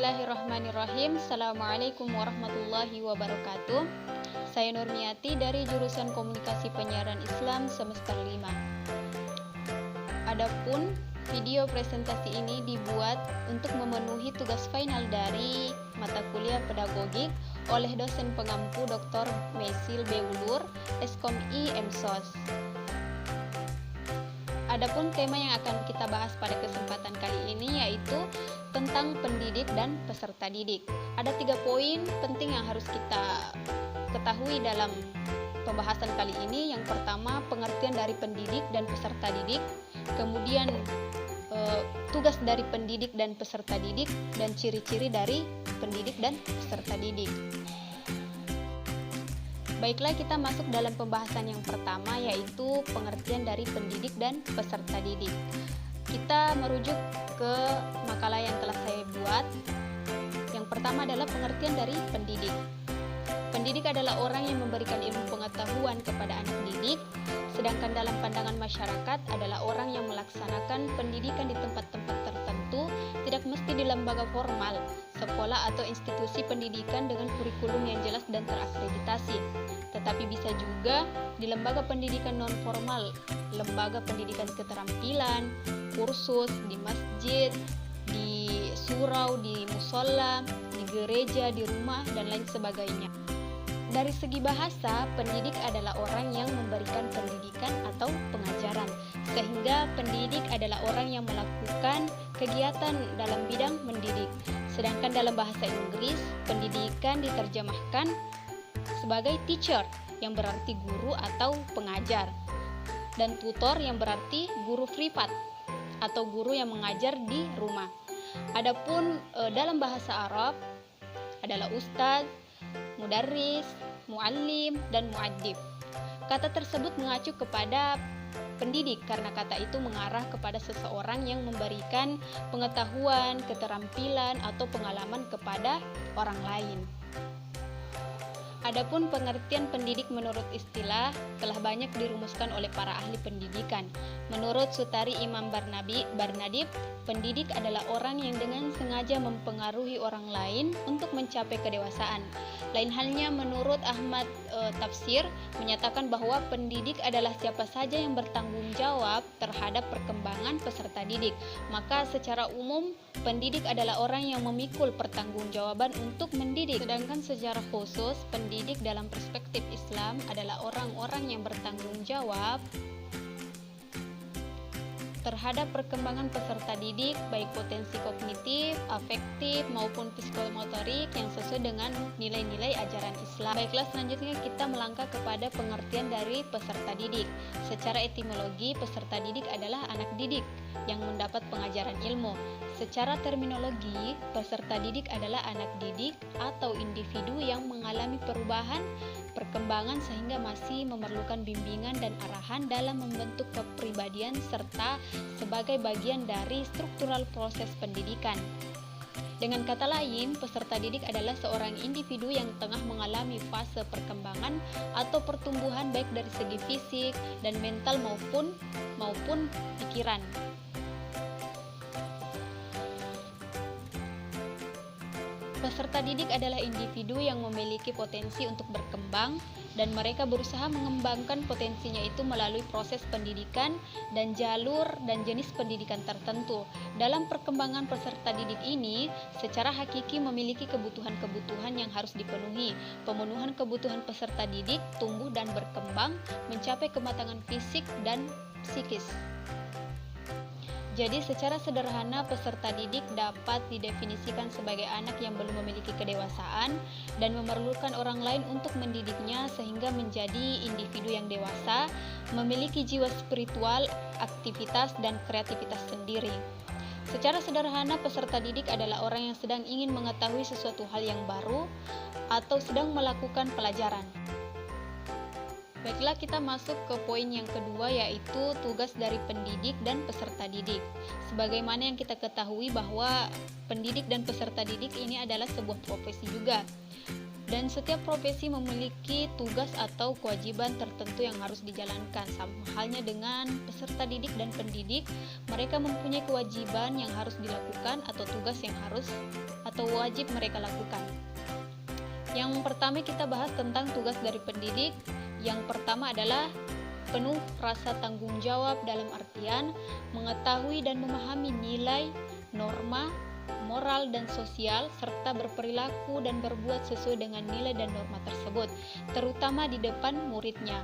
Bismillahirrahmanirrahim. Assalamualaikum warahmatullahi wabarakatuh. Saya Nurmiati dari jurusan Komunikasi Penyiaran Islam semester 5. Adapun video presentasi ini dibuat untuk memenuhi tugas final dari mata kuliah pedagogik oleh dosen pengampu Dr. Mesil Beulur, SKOM-I MSOS. Adapun tema yang akan kita bahas pada kesempatan kali ini yaitu tentang pendidik dan peserta didik. Ada 3 poin penting yang harus kita ketahui dalam pembahasan kali ini. Yang pertama, pengertian dari pendidik dan peserta didik. Kemudian tugas dari pendidik dan peserta didik, dan ciri-ciri dari pendidik dan peserta didik. Baiklah, kita masuk dalam pembahasan yang pertama, yaitu pengertian dari pendidik dan peserta didik. Kita merujuk ke makalah yang telah saya buat. Yang pertama adalah pengertian dari pendidik. Pendidik adalah orang yang memberikan ilmu pengetahuan kepada anak didik, sedangkan dalam pandangan masyarakat adalah orang yang melaksanakan pendidikan di tempat-tempat tertentu, tidak mesti di lembaga formal, sekolah atau institusi pendidikan dengan kurikulum yang jelas dan terakreditasi, tetapi bisa juga di lembaga pendidikan non-formal, lembaga pendidikan keterampilan, kursus, di masjid, di surau, di musola, di gereja, di rumah, dan lain sebagainya. Dari segi bahasa, pendidik adalah orang yang memberikan pendidikan atau pengajaran, sehingga pendidik adalah orang yang melakukan kegiatan dalam bidang mendidik. Sedangkan dalam bahasa Inggris, pendidikan diterjemahkan sebagai teacher, yang berarti guru atau pengajar, dan tutor yang berarti guru privat atau guru yang mengajar di rumah. Adapun dalam bahasa Arab adalah ustadz, mudarris, muallim, dan muaddib. Kata tersebut mengacu kepada pendidik karena kata itu mengarah kepada seseorang yang memberikan pengetahuan, keterampilan, atau pengalaman kepada orang lain. Adapun pengertian pendidik menurut istilah telah banyak dirumuskan oleh para ahli pendidikan. Menurut Sutari Imam Barnadib, pendidik adalah orang yang dengan sengaja mempengaruhi orang lain untuk mencapai kedewasaan. Lain halnya menurut Ahmad Tafsir menyatakan bahwa pendidik adalah siapa saja yang bertanggung jawab terhadap perkembangan peserta didik. Maka secara umum pendidik adalah orang yang memikul pertanggungjawaban untuk mendidik. Sedangkan secara khusus pendidik dalam perspektif Islam adalah orang-orang yang bertanggung jawab terhadap perkembangan peserta didik, baik potensi kognitif, afektif, maupun psikomotorik yang sesuai dengan nilai-nilai ajaran Islam. Baiklah, selanjutnya kita melangkah kepada pengertian dari peserta didik. Secara etimologi, peserta didik adalah anak didik yang mendapat pengajaran ilmu. Secara terminologi, peserta didik adalah anak didik atau individu yang mengalami perubahan, perkembangan sehingga masih memerlukan bimbingan dan arahan dalam membentuk kepribadian serta sebagai bagian dari struktural proses pendidikan. Dengan kata lain, peserta didik adalah seorang individu yang tengah mengalami fase perkembangan atau pertumbuhan baik dari segi fisik dan mental maupun pikiran. Peserta didik adalah individu yang memiliki potensi untuk berkembang dan mereka berusaha mengembangkan potensinya itu melalui proses pendidikan dan jalur dan jenis pendidikan tertentu. Dalam perkembangan peserta didik ini, secara hakiki memiliki kebutuhan-kebutuhan yang harus dipenuhi. Pemenuhan kebutuhan peserta didik tumbuh dan berkembang, mencapai kematangan fisik dan psikis. Jadi secara sederhana peserta didik dapat didefinisikan sebagai anak yang belum memiliki kedewasaan dan memerlukan orang lain untuk mendidiknya sehingga menjadi individu yang dewasa, memiliki jiwa spiritual, aktivitas, dan kreativitas sendiri. Secara sederhana peserta didik adalah orang yang sedang ingin mengetahui sesuatu hal yang baru atau sedang melakukan pelajaran. Baiklah, kita masuk ke poin yang kedua, yaitu tugas dari pendidik dan peserta didik. Sebagaimana yang kita ketahui bahwa pendidik dan peserta didik ini adalah sebuah profesi juga. Dan setiap profesi memiliki tugas atau kewajiban tertentu yang harus dijalankan. Sama halnya dengan peserta didik dan pendidik, mereka mempunyai kewajiban yang harus dilakukan atau tugas yang harus atau wajib mereka lakukan. Yang pertama kita bahas tentang tugas dari pendidik. Yang pertama adalah penuh rasa tanggung jawab dalam artian mengetahui dan memahami nilai, norma, moral dan sosial, serta berperilaku dan berbuat sesuai dengan nilai dan norma tersebut, terutama di depan muridnya.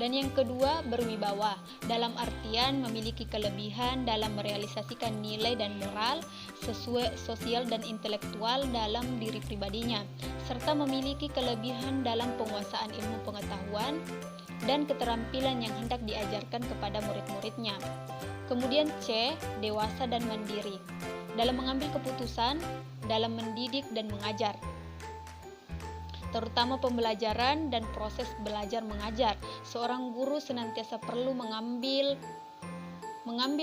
Dan yang kedua, berwibawa, dalam artian memiliki kelebihan dalam merealisasikan nilai dan moral, sesuai sosial dan intelektual dalam diri pribadinya, serta memiliki kelebihan dalam penguasaan ilmu pengetahuan dan keterampilan yang hendak diajarkan kepada murid-muridnya. Kemudian C, dewasa dan mandiri dalam mengambil keputusan, dalam mendidik dan mengajar, terutama pembelajaran dan proses belajar mengajar. Seorang guru senantiasa perlu mengambil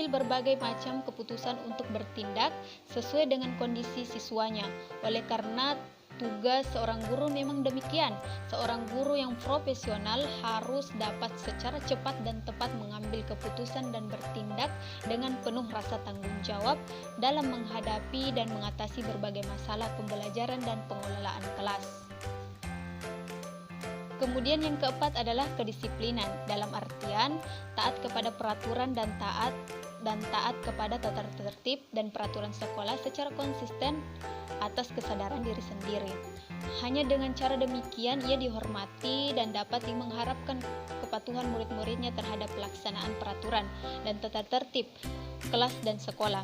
berbagai macam keputusan untuk bertindak sesuai dengan kondisi siswanya. Oleh karena tugas seorang guru memang demikian. Seorang guru yang profesional harus dapat secara cepat dan tepat mengambil keputusan dan bertindak dengan penuh rasa tanggung jawab dalam menghadapi dan mengatasi berbagai masalah pembelajaran dan pengelolaan kelas. Kemudian yang keempat adalah kedisiplinan, dalam artian taat kepada peraturan dan taat kepada tata tertib dan peraturan sekolah secara konsisten atas kesadaran diri sendiri. Hanya dengan cara demikian ia dihormati dan dapat mengharapkan kepatuhan murid-muridnya terhadap pelaksanaan peraturan dan tata tertib kelas dan sekolah.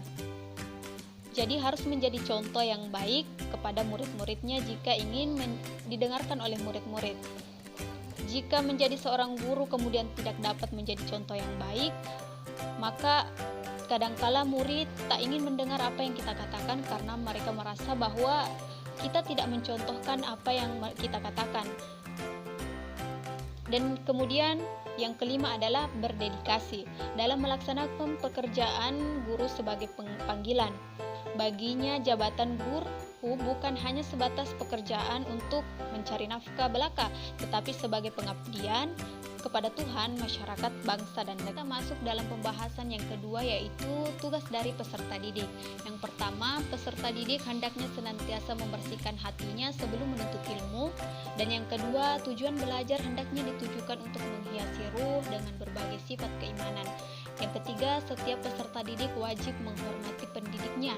Jadi harus menjadi contoh yang baik kepada murid-muridnya jika ingin didengarkan oleh murid-murid. Jika menjadi seorang guru kemudian tidak dapat menjadi contoh yang baik, maka kadangkala murid tak ingin mendengar apa yang kita katakan karena mereka merasa bahwa kita tidak mencontohkan apa yang kita katakan. Dan kemudian yang kelima adalah berdedikasi dalam melaksanakan pekerjaan guru sebagai panggilan. Baginya jabatan guru bukan hanya sebatas pekerjaan untuk mencari nafkah belaka, tetapi sebagai pengabdian kepada Tuhan, masyarakat, bangsa, dan negara. Kita masuk dalam pembahasan yang kedua, yaitu tugas dari peserta didik. Yang pertama, peserta didik hendaknya senantiasa membersihkan hatinya sebelum menuntut ilmu. Dan yang kedua, tujuan belajar hendaknya ditujukan untuk menghiasi ruh dengan berbagai sifat keimanan. Yang ketiga, setiap peserta didik wajib menghormati pendidiknya.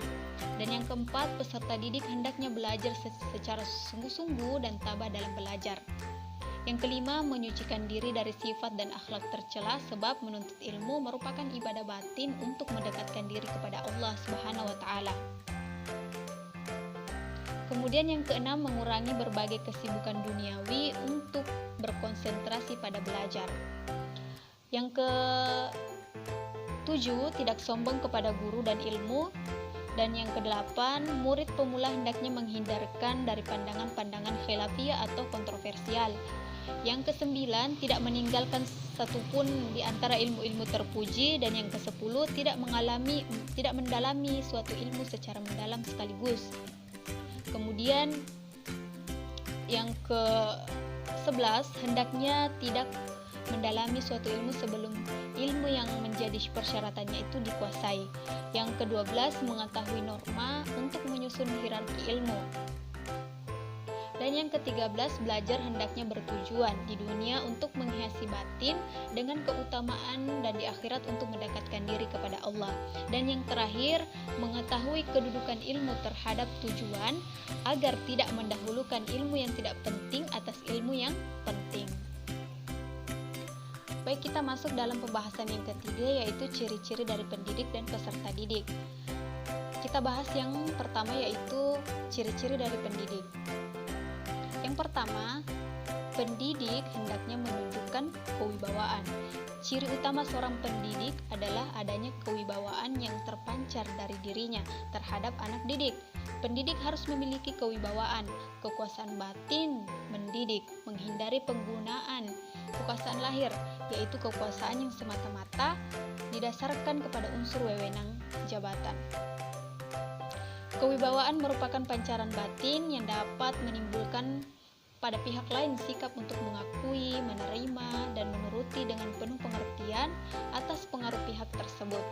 Dan yang keempat, peserta didik hendaknya belajar secara sungguh-sungguh dan tabah dalam belajar. Yang kelima, menyucikan diri dari sifat dan akhlak tercela, sebab menuntut ilmu merupakan ibadah batin untuk mendekatkan diri kepada Allah Subhanahu wa Ta'ala. Kemudian yang keenam, mengurangi berbagai kesibukan duniawi untuk berkonsentrasi pada belajar. Yang ketujuh, tidak sombong kepada guru dan ilmu. Dan yang kedelapan, murid pemula hendaknya menghindarkan dari pandangan-pandangan khilafiyah atau kontroversial. Yang kesembilan, tidak meninggalkan satupun di antara ilmu-ilmu terpuji. Dan yang kesepuluh, tidak mendalami suatu ilmu secara mendalam sekaligus. Kemudian yang ke-11, hendaknya tidak mendalami suatu ilmu sebelum ilmu yang menjadi persyaratannya itu dikuasai. Yang ke-12, mengetahui norma untuk menyusun hierarki ilmu. Dan yang ke-13, belajar hendaknya bertujuan di dunia untuk menghiasi batin dengan keutamaan dan di akhirat untuk mendekatkan diri kepada Allah. Dan yang terakhir, mengetahui kedudukan ilmu terhadap tujuan agar tidak mendahulukan ilmu yang tidak penting atas ilmu yang penting. Baik, kita masuk dalam pembahasan yang ketiga, yaitu ciri-ciri dari pendidik dan peserta didik. Kita bahas yang pertama, yaitu ciri-ciri dari pendidik. Yang pertama, pendidik hendaknya menunjukkan kewibawaan. Ciri utama seorang pendidik adalah adanya kewibawaan yang terpancar dari dirinya terhadap anak didik. Pendidik harus memiliki kewibawaan, kekuasaan batin mendidik, menghindari penggunaan kekuasaan lahir, yaitu kekuasaan yang semata-mata didasarkan kepada unsur wewenang jabatan. Kewibawaan merupakan pancaran batin yang dapat menimbulkan pada pihak lain sikap untuk mengakui, menerima, dan menuruti dengan penuh pengertian atas pengaruh pihak tersebut.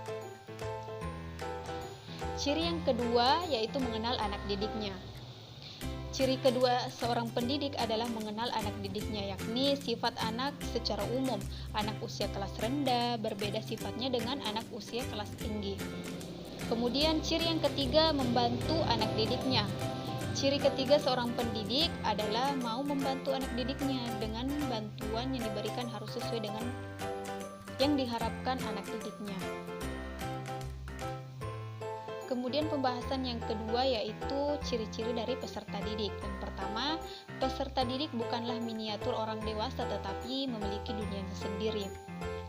Ciri yang kedua yaitu mengenal anak didiknya. Ciri kedua seorang pendidik adalah mengenal anak didiknya, yakni sifat anak secara umum. Anak usia kelas rendah berbeda sifatnya dengan anak usia kelas tinggi. Kemudian ciri yang ketiga membantu anak didiknya. Ciri ketiga seorang pendidik adalah mau membantu anak didiknya dengan bantuan yang diberikan harus sesuai dengan yang diharapkan anak didiknya. Kemudian pembahasan yang kedua yaitu ciri-ciri dari peserta didik. Yang pertama, peserta didik bukanlah miniatur orang dewasa tetapi memiliki dunianya sendiri.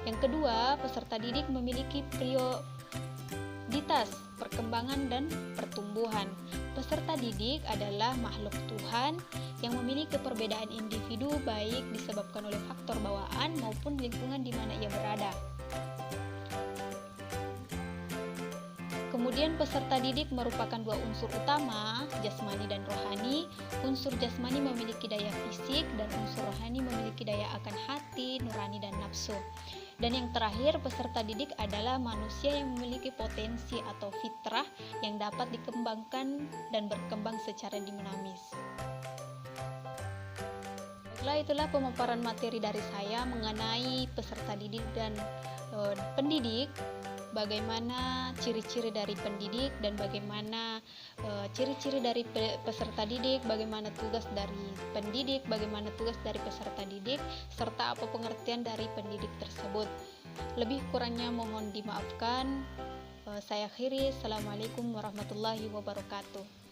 Yang kedua, peserta didik memiliki prioritas perkembangan dan pertumbuhan. Peserta didik adalah makhluk Tuhan yang memiliki perbedaan individu baik disebabkan oleh faktor bawaan maupun lingkungan di mana ia berada. Kemudian peserta didik merupakan dua unsur utama, jasmani dan rohani. Unsur jasmani memiliki daya fisik dan unsur rohani memiliki daya akan hati, nurani, dan nafsu. Dan yang terakhir, peserta didik adalah manusia yang memiliki potensi atau fitrah yang dapat dikembangkan dan berkembang secara dinamis. Baiklah, itulah pemaparan materi dari saya mengenai peserta didik dan pendidik. Bagaimana ciri-ciri dari pendidik dan bagaimana ciri-ciri dari peserta didik, bagaimana tugas dari pendidik, bagaimana tugas dari peserta didik, serta apa pengertian dari pendidik tersebut. Lebih kurangnya mohon dimaafkan. Saya akhiri. Assalamualaikum warahmatullahi wabarakatuh.